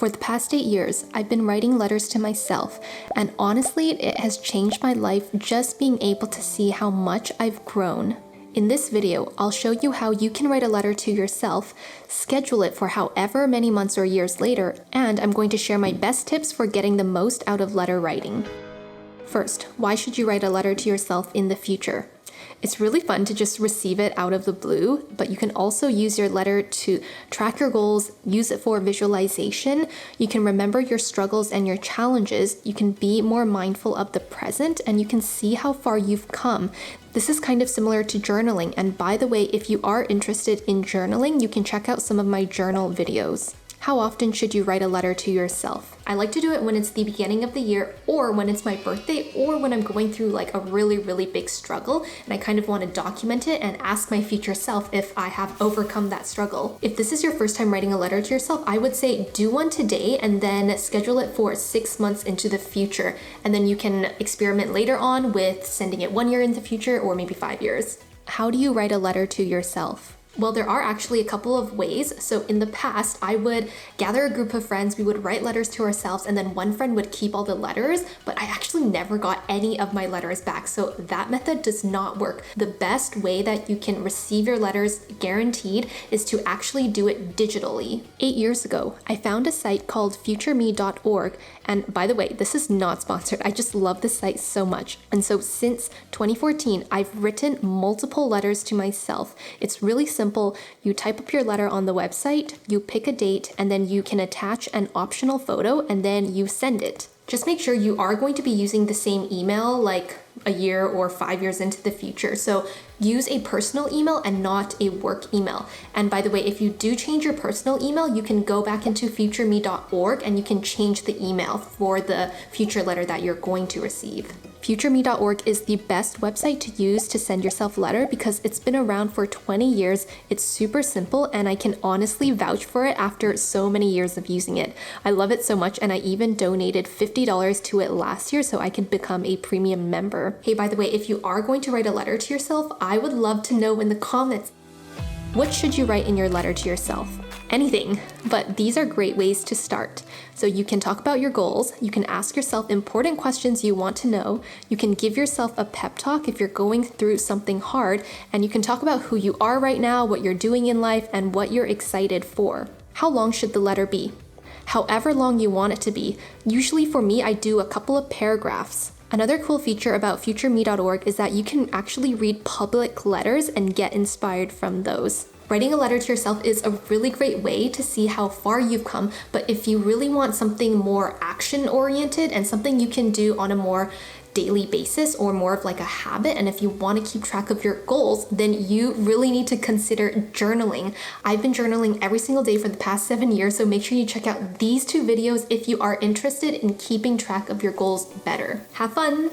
For the past 8 years, I've been writing letters to myself, and honestly, it has changed my life just being able to see how much I've grown. In this video, I'll show you how you can write a letter to yourself, schedule it for however many months or years later, and I'm going to share my best tips for getting the most out of letter writing. First, why should you write a letter to yourself in the future? It's really fun to just receive it out of the blue, but you can also use your letter to track your goals, use it for visualization. You can remember your struggles and your challenges. You can be more mindful of the present, and you can see how far you've come. This is kind of similar to journaling. And by the way, if you are interested in journaling, you can check out some of my journal videos. How often should you write a letter to yourself? I like to do it when it's the beginning of the year, or when it's my birthday, or when I'm going through like a really big struggle and I kind of want to document it and ask my future self if I have overcome that struggle. If this is your first time writing a letter to yourself, I would say do one today and then schedule it for 6 months into the future. And then you can experiment later on with sending it 1 year in the future or maybe 5 years. How do you write a letter to yourself? Well, there are actually a couple of ways. So in the past, I would gather a group of friends, we would write letters to ourselves, and then one friend would keep all the letters, but I actually never got any of my letters back. So that method does not work. The best way that you can receive your letters guaranteed is to actually do it digitally. 8 years ago, I found a site called futureme.org. And by the way, this is not sponsored. I just love this site so much. And so since 2014, I've written multiple letters to myself. It's really simple. You type up your letter on the website, you pick a date, and then you can attach an optional photo, and then you send it. Just make sure you are going to be using the same email like a year or 5 years into the future. So use a personal email and not a work email. And by the way, if you do change your personal email, you can go back into futureme.org and you can change the email for the future letter that you're going to receive. Futureme.org is the best website to use to send yourself a letter because it's been around for 20 years. It's super simple, and I can honestly vouch for it after so many years of using it. I love it so much, and I even donated $50 to it last year so I could become a premium member. Hey, by the way, if you are going to write a letter to yourself, I would love to know in the comments, what should you write in your letter to yourself? Anything, but these are great ways to start. So you can talk about your goals, you can ask yourself important questions you want to know, you can give yourself a pep talk if you're going through something hard, and you can talk about who you are right now, what you're doing in life, and what you're excited for. How long should the letter be? However long you want it to be. Usually for me, I do a couple of paragraphs. Another cool feature about futureme.org is that you can actually read public letters and get inspired from those. Writing a letter to yourself is a really great way to see how far you've come, but if you really want something more action-oriented and something you can do on a more daily basis or more of like a habit, and if you want to keep track of your goals, then you really need to consider journaling. I've been journaling every single day for the past 7 years, so make sure you check out these 2 videos if you are interested in keeping track of your goals better. Have fun!